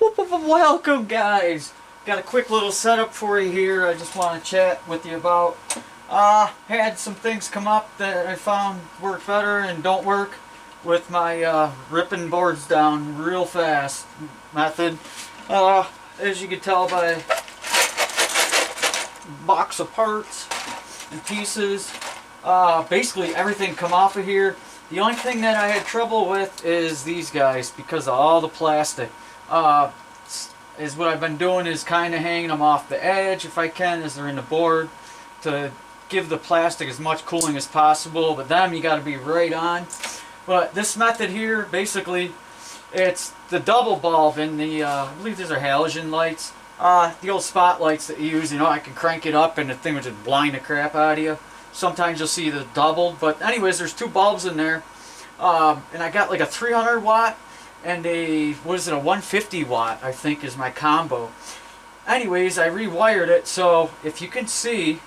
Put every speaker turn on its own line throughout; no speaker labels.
Welcome, guys. Got a quick little setup for you here. I just want to chat with you about. Had some things come up that I found work better and don't work with my ripping boards down real fast method. As you can tell by box of parts and pieces, basically everything come off of here. The only thing that I had trouble with is these guys because of all the plastic. Is what I've been doing is kind of hanging them off the edge if I can as they're in the board to give the plastic as much cooling as possible, but them you got to be right on. But this method here, basically, it's the double bulb in the, I believe these are halogen lights, the old spotlights that you use, I can crank it up and the thing would just blind the crap out of you. Sometimes you'll see the doubled, but anyways, there's two bulbs in there, and I got like a 300 watt and a, what is it, a 150 watt, I think is my combo. Anyways, I rewired it, so if you can see,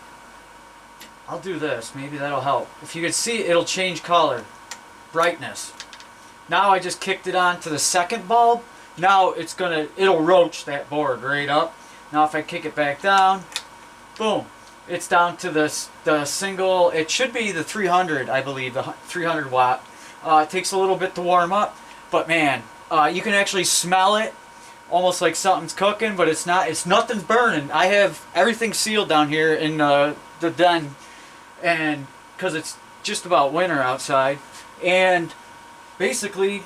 I'll do this, maybe that'll help. If you can see, it'll change color, brightness. Now I just kicked it on to the second bulb. Now it'll roach that board right up. Now if I kick it back down, boom, it's down to the single, it should be the 300, I believe, the 300 watt. It takes a little bit to warm up. But man, you can actually smell it, almost like something's cooking, but it's not. It's nothing's burning. I have everything sealed down here in the den, and because it's just about winter outside, and basically,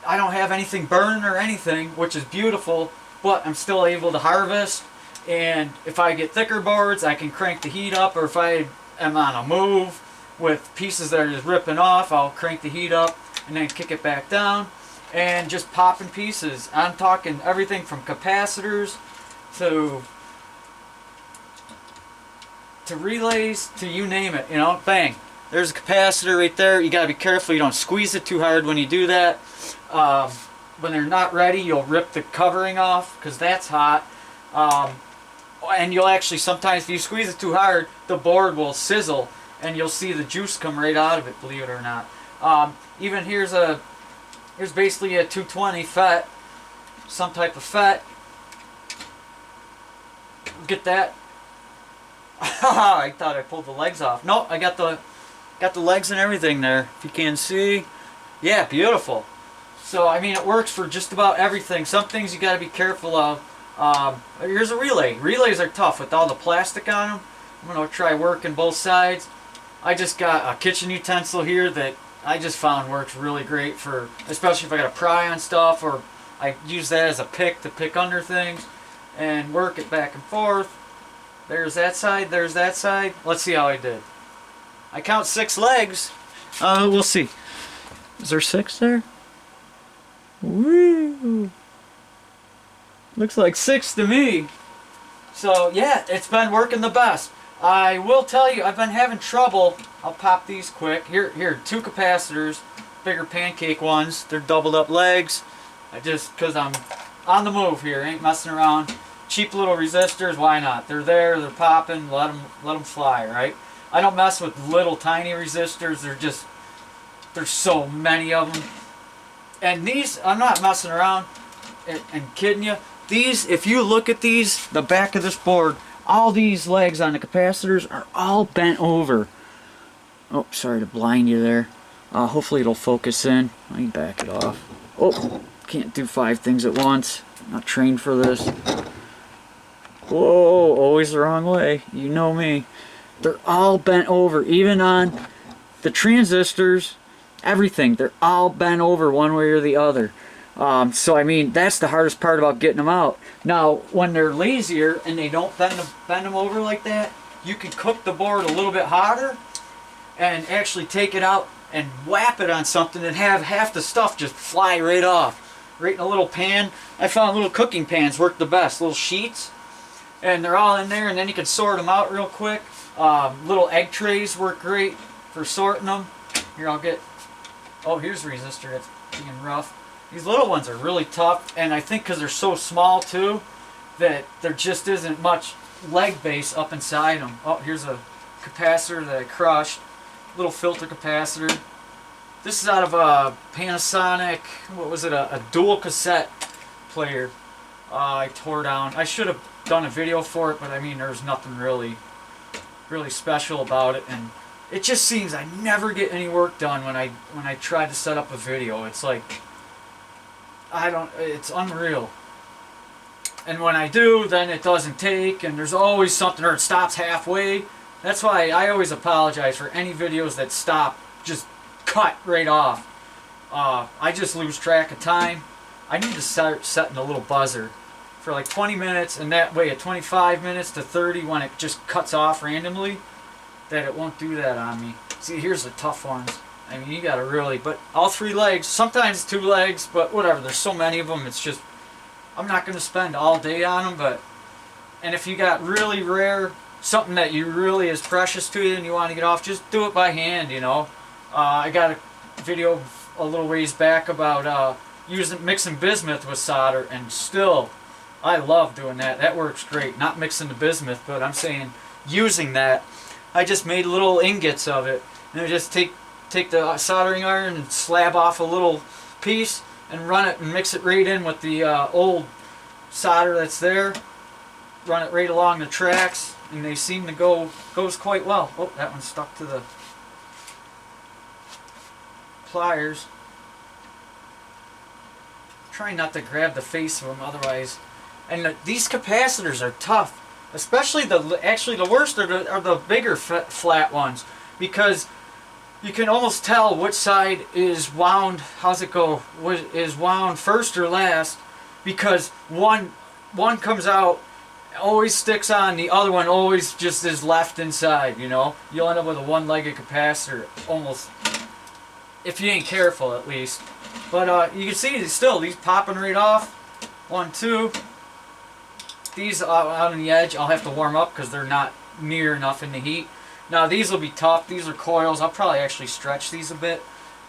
I don't have anything burning or anything, which is beautiful. But I'm still able to harvest, and if I get thicker boards, I can crank the heat up, or if I am on a move with pieces that are just ripping off, I'll crank the heat up and then kick it back down. And just popping pieces. I'm talking everything from capacitors to relays to you name it. Bang. There's a capacitor right there. You gotta be careful. You don't squeeze it too hard when you do that. When they're not ready, you'll rip the covering off because that's hot. And you'll actually sometimes, if you squeeze it too hard, the board will sizzle and you'll see the juice come right out of it. Believe it or not. Even here's basically a 220 FET, some type of FET. Get that? I thought I pulled the legs off. No, I got the legs and everything there. If you can see, yeah, beautiful. So I mean, it works for just about everything. Some things you got to be careful of. Here's a relay. Relays are tough with all the plastic on them. I'm gonna try working both sides. I just got a kitchen utensil here that I just found works really great for, especially if I got to pry on stuff, or I use that as a pick to pick under things and work it back and forth. There's that side, there's that side. Let's see how I did. I count 6 legs. We'll see. Is there 6 there? Woo! Looks like 6 to me. So yeah, it's been working the best. I will tell you, I've been having trouble. I'll pop these quick. Here, 2 capacitors, bigger pancake ones. They're doubled up legs. Because I'm on the move here, ain't messing around. Cheap little resistors, why not? They're there, they're popping, let them fly, right? I don't mess with little tiny resistors. There's so many of them. And these, I'm not messing around and kidding you. These, if you look at these, the back of this board, all these legs on the capacitors are all bent over. Oh, sorry to blind you there. Hopefully it'll focus in. Let me back it off. Oh, can't do 5 things at once. Not trained for this. Whoa, always the wrong way. You know me. They're all bent over, even on the transistors, everything. They're all bent over one way or the other. So I mean, that's the hardest part about getting them out. Now, when they're lazier and they don't bend them over like that, you can cook the board a little bit hotter and actually take it out and whap it on something and have half the stuff just fly right off. Right in a little pan. I found little cooking pans work the best, little sheets. And they're all in there, and then you can sort them out real quick. Little egg trays work great for sorting them. Here, I'll get, oh, here's a resistor that's being rough. These little ones are really tough, and I think because they're so small too, that there just isn't much leg base up inside them. Oh, here's a capacitor that I crushed. Little filter capacitor. This is out of a Panasonic, what was it, a dual cassette player. I tore down. I should have done a video for it, but I mean, there's nothing really special about it, and it just seems I never get any work done when I try to set up a video. It's like it's unreal. And when I do, then it doesn't take, and there's always something, or it stops halfway. That's why I always apologize for any videos that stop, just cut right off. I just lose track of time. I need to start setting a little buzzer for like 20 minutes, and that way at 25 minutes to 30, when it just cuts off randomly, that it won't do that on me. See, here's the tough ones. I mean, you gotta really, but all 3 legs, sometimes 2 legs, but whatever, there's so many of them, it's just, I'm not gonna spend all day on them, but, and if you got really rare, something that you really is precious to you and you want to get off, just do it by hand, you know. I got a video a little ways back about mixing bismuth with solder, and still, I love doing that. That works great. Not mixing the bismuth, but I'm saying using that. I just made little ingots of it, and I just take the soldering iron and slab off a little piece and run it and mix it right in with the old solder that's there. Run it right along the tracks, and they seem to goes quite well. Oh, that one stuck to the pliers. Try not to grab the face of them, otherwise. And these capacitors are tough, especially the worst are the bigger flat ones, because you can almost tell which side is wound. How's it go? Is wound first or last? Because one comes out, always sticks on, the other one always just is left inside. You know, you'll end up with a one-legged capacitor almost, if you ain't careful at least. But you can see these popping right off. 1, 2. These out on the edge, I'll have to warm up because they're not near enough in the heat. Now these will be tough. These are coils. I'll probably actually stretch these a bit,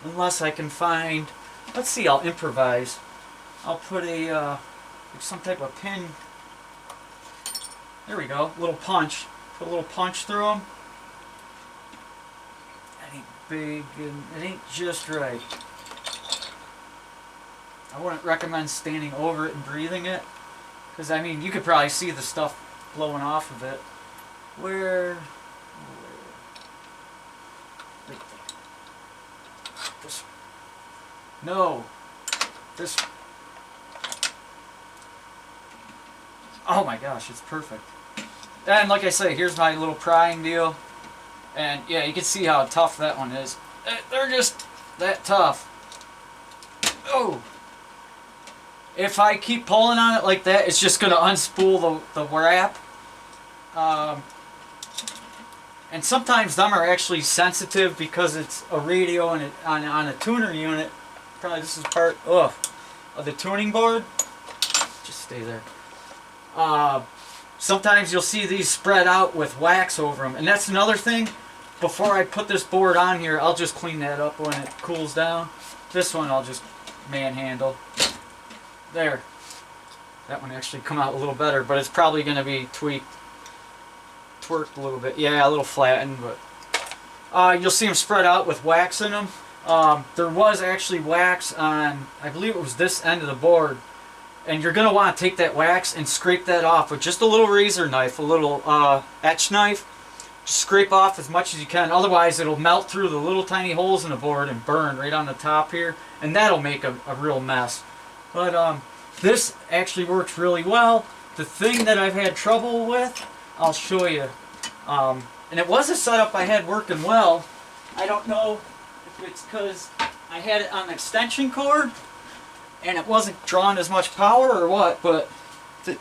unless I can find. Let's see. I'll improvise. I'll put some type of pin. There we go. Little punch. Put a little punch through them. That ain't big, and it ain't just right. I wouldn't recommend standing over it and breathing it, because I mean, you could probably see the stuff blowing off of it. Where? Right there. This. No. This. Oh my gosh, it's perfect. And like I say, here's my little prying deal. And yeah, you can see how tough that one is. They're just that tough. Oh! If I keep pulling on it like that, it's just going to unspool the wrap. And sometimes them are actually sensitive because it's a radio and on a tuner unit. Probably this is part of the tuning board. Just stay there. Sometimes you'll see these spread out with wax over them. And that's another thing. Before I put this board on here, I'll just clean that up when it cools down. This one I'll just manhandle. There. That one actually come out a little better, but it's probably going to be twerked a little bit. Yeah, a little flattened, but you'll see them spread out with wax in them. There was actually wax on, I believe it was this end of the board, and you're going to want to take that wax and scrape that off with just a little razor knife, a little etch knife. Just scrape off as much as you can, otherwise it'll melt through the little tiny holes in the board and burn right on the top here, and that'll make a real mess. But this actually works really well. The thing that I've had trouble with, I'll show you. And it was a setup I had working well. I don't know if it's because I had it on an extension cord and it wasn't drawing as much power or what, but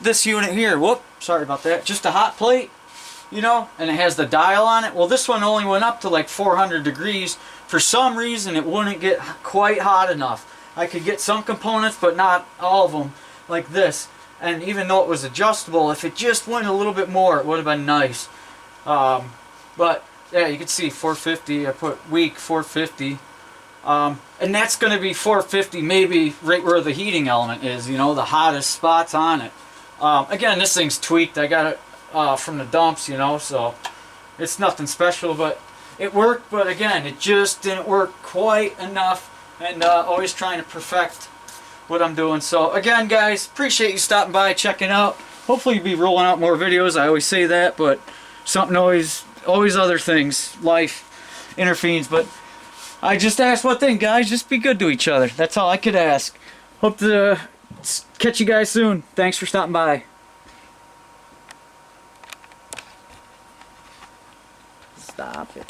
this unit here, whoop, sorry about that, just a hot plate, you know, and it has the dial on it. Well, this one only went up to like 400 degrees. For some reason, it wouldn't get quite hot enough. I could get some components, but not all of them, like this. And even though it was adjustable, if it just went a little bit more, it would have been nice. But yeah, you can see 450. I put weak 450, and that's going to be 450, maybe right where the heating element is. You know, the hottest spots on it. Again, this thing's tweaked. I got it from the dumps, you know, so it's nothing special, but it worked. But again, it just didn't work quite enough. And always trying to perfect what I'm doing. So again, guys, appreciate you stopping by, checking out. Hopefully you'll be rolling out more videos. I always say that, but something always other things, life intervenes. But I just ask one thing, guys, just be good to each other. That's all I could ask. Hope to catch you guys soon. Thanks for stopping by. Stop it.